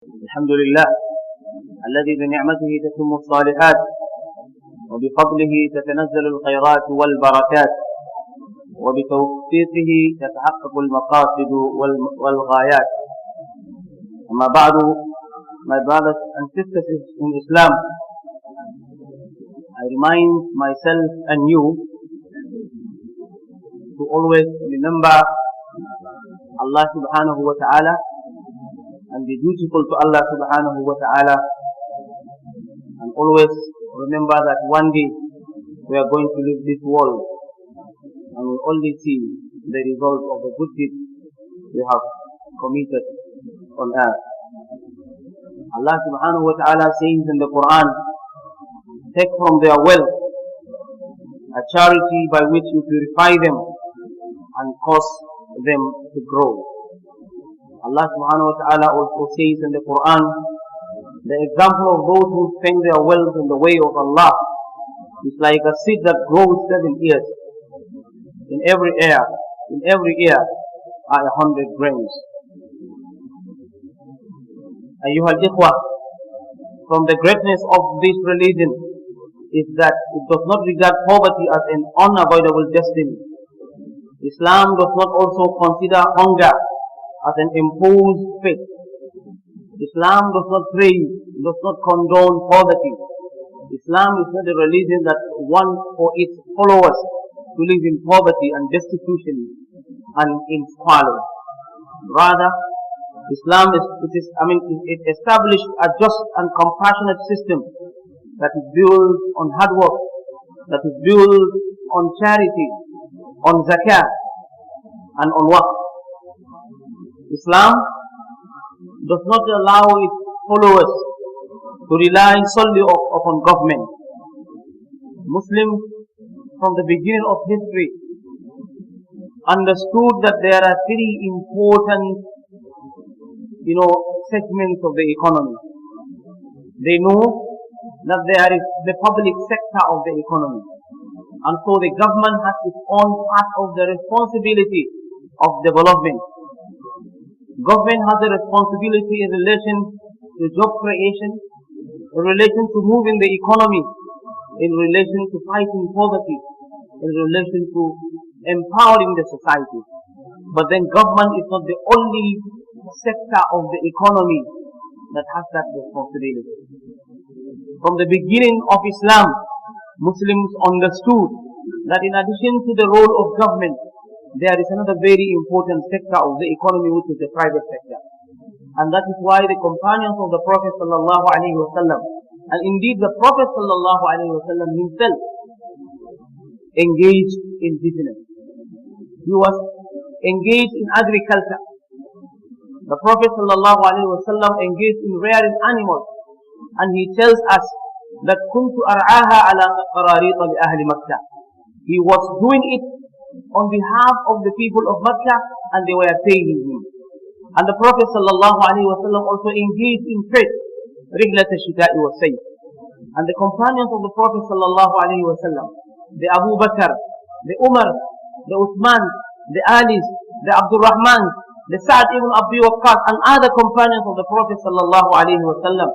الحمد لله الذي بنعمته تتم الصالحات وبفضله تتنزل الخيرات والبركات وبتوفيقه تتحقق المقاصد والغايات. أما بعد, my brothers and sisters in Islam, I remind myself and you to always remember Allah subhanahu wa ta'ala and be dutiful to Allah subhanahu wa ta'ala, and always remember that one day we are going to leave this world and we only see the result of the good deeds we have committed on earth. Allah subhanahu wa ta'ala says in the Quran, take from their wealth a charity by which you purify them and cause them to grow. Allah subhanahu wa ta'ala also says in the Quran, the example of those who spend their wealth in the way of Allah is like a seed that grows 7 years. In every ear are 100 grains. Ayyuhal ikhwah, from the greatness of this religion is that it does not regard poverty as an unavoidable destiny. Islam does not also consider hunger as an imposed fate. Islam does not praise, does not condone poverty. Islam is not a religion that wants for its followers to live in poverty and destitution and in squalor. Rather, Islam it established a just and compassionate system that is built on hard work, that is built on charity, on zakah, and on waqf. Islam does not allow its followers to rely solely upon government. Muslims from the beginning of history understood that there are 3 important segments of the economy. They know that there is the public sector of the economy, and so the government has its own part of the responsibility of development. Government has a responsibility in relation to job creation, in relation to moving the economy, in relation to fighting poverty, in relation to empowering the society. But then government is not the only sector of the economy that has that responsibility. From the beginning of Islam, Muslims understood that in addition to the role of government, there is another very important sector of the economy, which is the private sector. And that is why the companions of the Prophet sallallahu alaihi wasallam, and indeed the Prophet sallallahu alaihi wasallam himself, engaged in business. He was engaged in agriculture. The Prophet sallallahu alaihi wasallam engaged in rearing animals, and he tells us that kuntu ar'aha ala qararita li ahli Makkah. He was doing it on behalf of the people of Makkah, and they were paying him. And the Prophet sallallahu alaihi wasallam also engaged in trade, rihlat ash-shita'i wa sayf. And the companions of the Prophet sallallahu alaihi wasallam, the Abu Bakr, the Umar, the Uthman, the Alis, the Abdul Rahman, the Sa'd ibn Abi Waqqas, and other companions of the Prophet sallallahu alaihi wasallam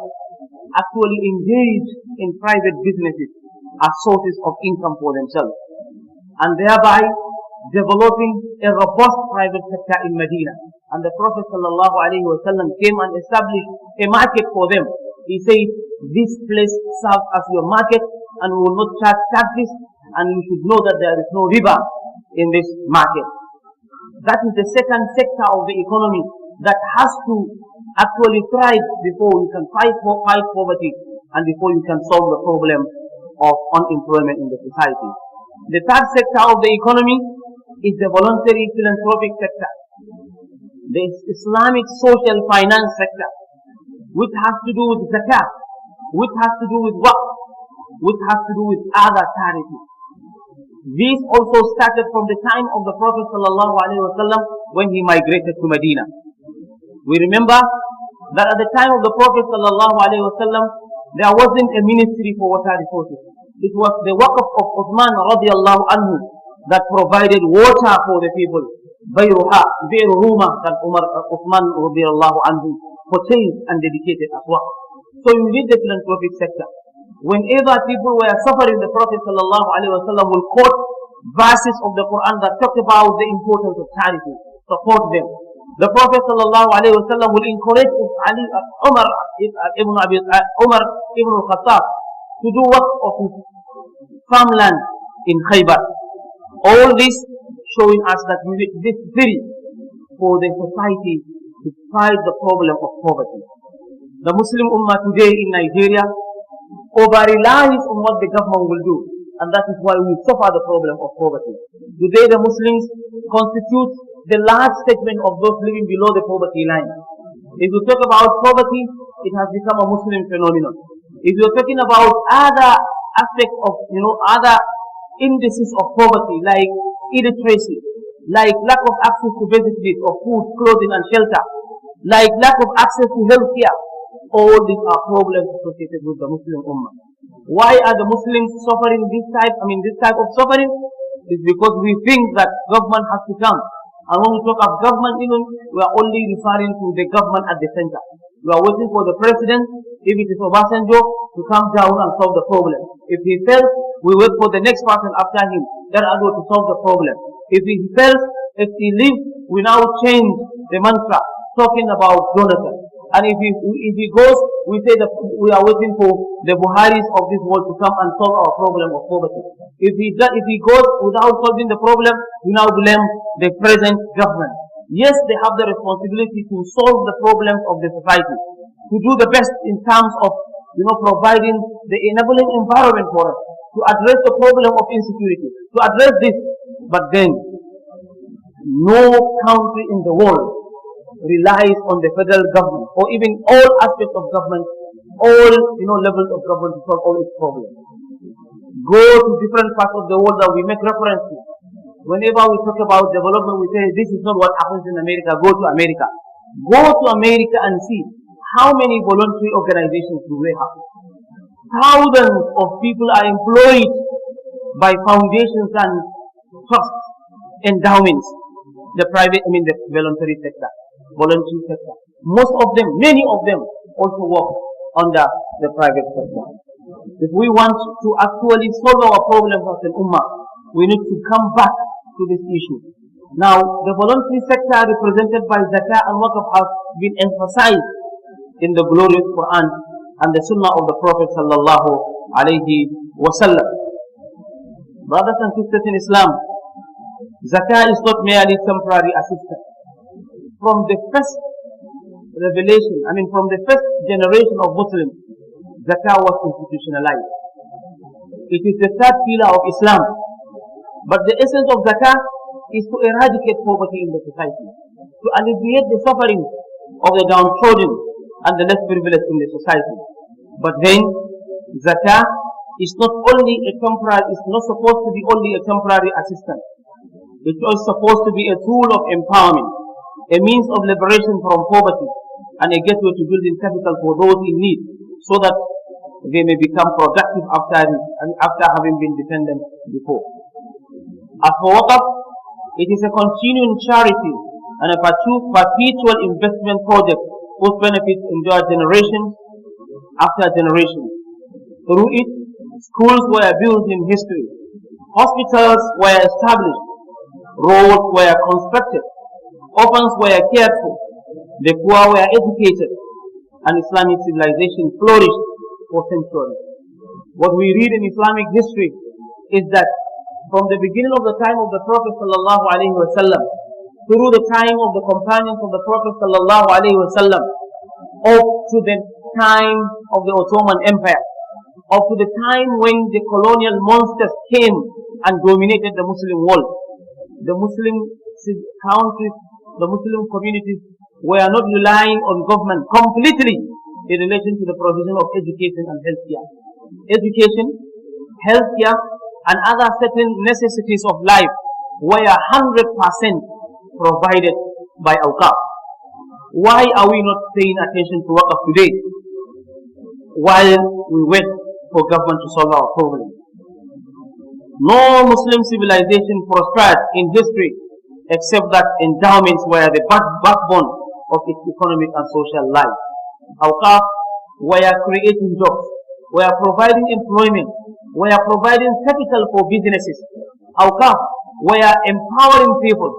actually engaged in private businesses as sources of income for themselves, and thereby developing a robust private sector in Medina. And the Prophet sallallahu alaihi wasallam came and established a market for them. He said, this place serves as your market, and we will not charge taxes, and you should know that there is no riba in this market. That is the second sector of the economy that has to actually thrive before you can fight poverty, and before you can solve the problem of unemployment in the society. The third sector of the economy is the voluntary philanthropic sector, the Islamic social finance sector, which has to do with zakat, which has to do with waqf, which has to do with other charities. This also started from the time of the Prophet ﷺ when he migrated to Medina. We remember that at the time of the Prophet ﷺ, there wasn't a ministry for water resources. It was the waqf of Uthman radiallahu anhu that provided water for the people. Bayruha, Ruma, that Uthman radiallahu anhu purchased and dedicated as well. So you need the philanthropic sector. Whenever people were suffering, the Prophet ﷺ will quote verses of the Quran that talk about the importance of charity, support them. The Prophet ﷺ will encourage Umar ibn al-Khattab to do work of his farmland in Khaybar. All this showing us that we need this very for the society to fight the problem of poverty. The Muslim Ummah today in Nigeria over-relies on what the government will do, and that is why we suffer the problem of poverty. Today the Muslims constitute the large segment of those living below the poverty line. If you talk about poverty, it has become a Muslim phenomenon. If you're talking about other aspects of, other indices of poverty like illiteracy, like lack of access to basic needs of food, clothing and shelter, like lack of access to health care, all these are problems associated with the Muslim Ummah. Why are the Muslims suffering this type of suffering? It's because we think that government has to come. And when we talk of government, even we are only referring to the government at the center. We are waiting for the president, if it is Obasanjo, to come down and solve the problem. If he fails, we wait for the next person after him, that are going to solve the problem. If he fails, if he leaves, we now change the mantra, talking about Jonathan. And if he goes, we say that we are waiting for the Buharis of this world to come and solve our problem of poverty. If he goes without solving the problem, we now blame the present government. Yes, they have the responsibility to solve the problems of the society, to do the best in terms of, providing the enabling environment for us, to address the problem of insecurity, to address this. But then, no country in the world relies on the federal government or even all aspects of government, all levels of government to solve all its problems. Go to different parts of the world that we make reference to. Whenever we talk about development, we say this is not what happens in America. Go to America. Go to America and see how many voluntary organizations do they have. Thousands of people are employed by foundations and trusts, endowments, the voluntary sector. Most of them, many of them also work under the private sector. If we want to actually solve our problems as an ummah, we need to come back to this issue. Now, the voluntary sector represented by Zakah and Waqf has been emphasized in the glorious Quran and the Sunnah of the Prophet sallallahu alaihi wasallam. Brothers and sisters in Islam, Zakah is not merely temporary assistance. From the first revelation, from the first generation of Muslims, Zakah was institutionalized. It is the third pillar of Islam. But the essence of Zakah is to eradicate poverty in the society, to alleviate the suffering of the downtrodden and the less privileged in the society. But then, Zakah is not supposed to be only a temporary assistance. It is supposed to be a tool of empowerment, a means of liberation from poverty, and a gateway to building capital for those in need, so that they may become productive after having been dependent before. As for Waqf, it is a continuing charity and a perpetual investment project whose benefits endure generations after generations. Through it, schools were built in history, hospitals were established, roads were constructed, orphans were cared for, the poor were educated, and Islamic civilization flourished for centuries. What we read in Islamic history is that from the beginning of the time of the Prophet sallallahu alaihi wasallam, through the time of the companions of the Prophet sallallahu alaihi wasallam, up to the time of the Ottoman Empire, up to the time when the colonial monsters came and dominated the Muslim world, the Muslim countries, the Muslim communities were not relying on government completely in relation to the provision of education and healthcare. Education, healthcare, and other certain necessities of life were 100% provided by Awqaf. Why are we not paying attention to Waqf today while we wait for government to solve our problem? No Muslim civilization prospered in history except that endowments were the backbone of its economic and social life. Awqaf were creating jobs, were providing employment, were providing capital for businesses. Awqaf were empowering people.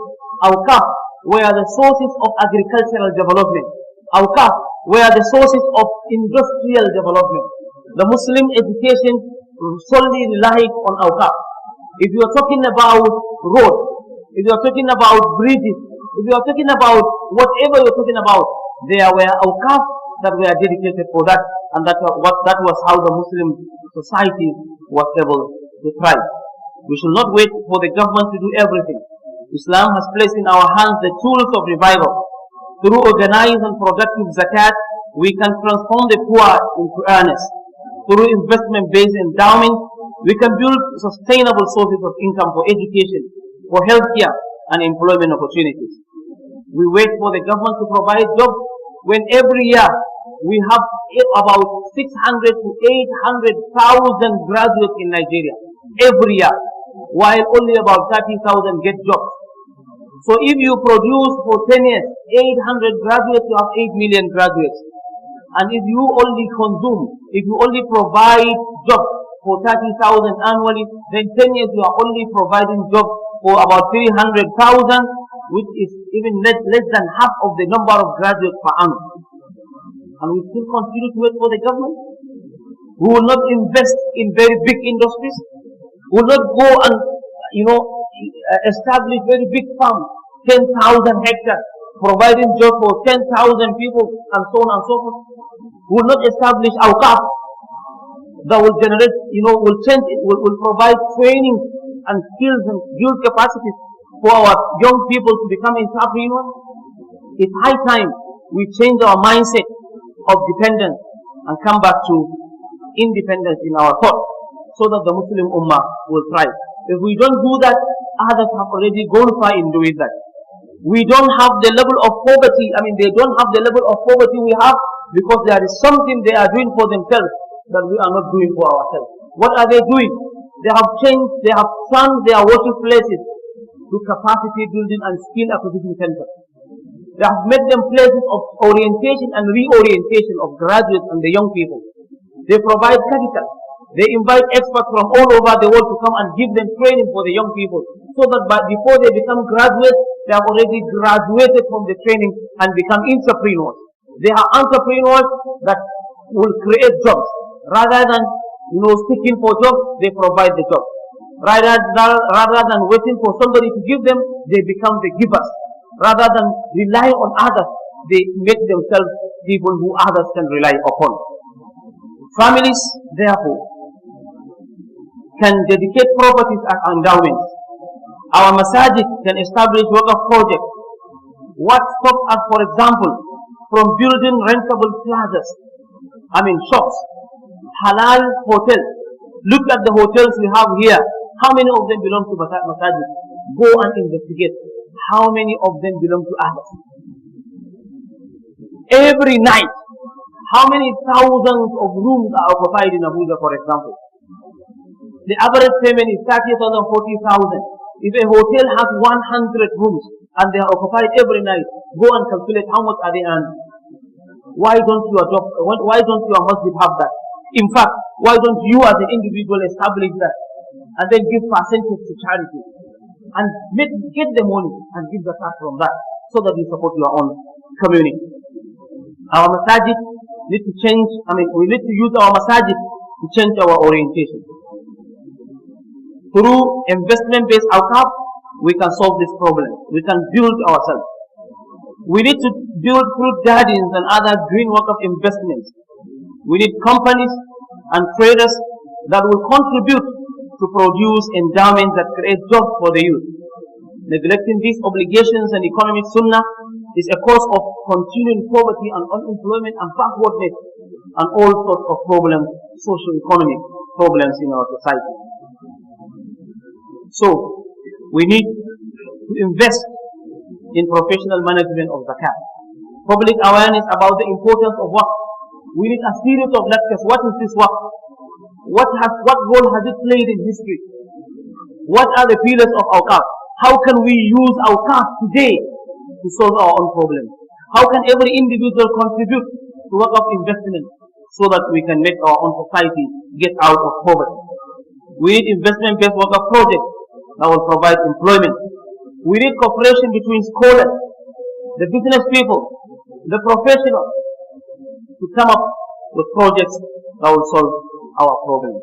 Awqaf were the sources of agricultural development. Awqaf were the sources of industrial development. The Muslim education solely relied on awqaf. If you are talking about roads, if you are talking about bridges, if you are talking about whatever you are talking about, there were awqaf that were dedicated for that, and that was how the Muslim society was able to thrive. We should not wait for the government to do everything. Islam has placed in our hands the tools of revival. Through organized and productive zakat, we can transform the poor into earners. Through investment-based endowment, we can build sustainable sources of income for education, for healthcare, and employment opportunities. We wait for the government to provide jobs when every year we have about 600 to 800,000 graduates in Nigeria every year, while only about 30,000 get jobs. So if you produce for 10 years 800 graduates, you have 8 million graduates. And if you only consume, if you only provide jobs for 30,000 annually, then 10 years you are only providing jobs for about 300,000, which is even less than half of the number of graduates per annum. And we still continue to wait for the government. We will not invest in very big industries. We will not go and, establish very big farms, 10,000 hectares, providing jobs for 10,000 people, and so on and so forth. We will not establish awqaf that will generate, will provide training and skills and build capacities for our young people to become entrepreneurs. It's high time we change our mindset of dependence and come back to independence in our thought, so that the Muslim Ummah will thrive. If we don't do that, others have already gone far in doing that. We don't have the level of poverty, they don't have the level of poverty we have, because there is something they are doing for themselves that we are not doing for ourselves. What are they doing? They have changed, they have turned their working places to capacity building and skill acquisition centers. They have made them places of orientation and reorientation of graduates and the young people. They provide capital. They invite experts from all over the world to come and give them training for the young people, so that before they become graduates, they have already graduated from the training and become entrepreneurs. They are entrepreneurs that will create jobs. Rather than seeking for jobs, they provide the jobs. Rather than waiting for somebody to give them, they become the givers. Rather than relying on others, they make themselves people who others can rely upon. Families, therefore, can dedicate properties as endowments. Our masajid can establish work of projects. What stops us, for example, from building rentable plazas, shops, halal hotels? Look at the hotels we have here. How many of them belong to masajid? Go and investigate. How many of them belong to others? Every night, how many thousands of rooms are occupied in Abuja, for example? The average payment is 30,000, 40,000. If a hotel has 100 rooms and they are occupied every night, go and calculate how much are they earning. Why don't your masjid have that? In fact, why don't you as an individual establish that and then give percentage to charity and get the money and give the tax from that, so that you support your own community? Our masajid need to change. We need to use our masajid to change our orientation. Through investment-based awqaf, we can solve this problem. We can build ourselves. We need to build fruit gardens and other green work of investments. We need companies and traders that will contribute to produce endowments that create jobs for the youth. Neglecting these obligations and economic sunnah is a cause of continuing poverty and unemployment and backwardness and all sorts of problems, socio-economic problems in our society. So, we need to invest in professional management of zakat. Public awareness about the importance of work. We need a series of lectures. What is this work? What role has it played in history? What are the pillars of awqaf? How can we use awqaf today to solve our own problems? How can every individual contribute to work of investment so that we can make our own society get out of poverty? We need investment-based worker projects that will provide employment. We need cooperation between scholars, the business people, the professionals to come up with projects that will solve our problems.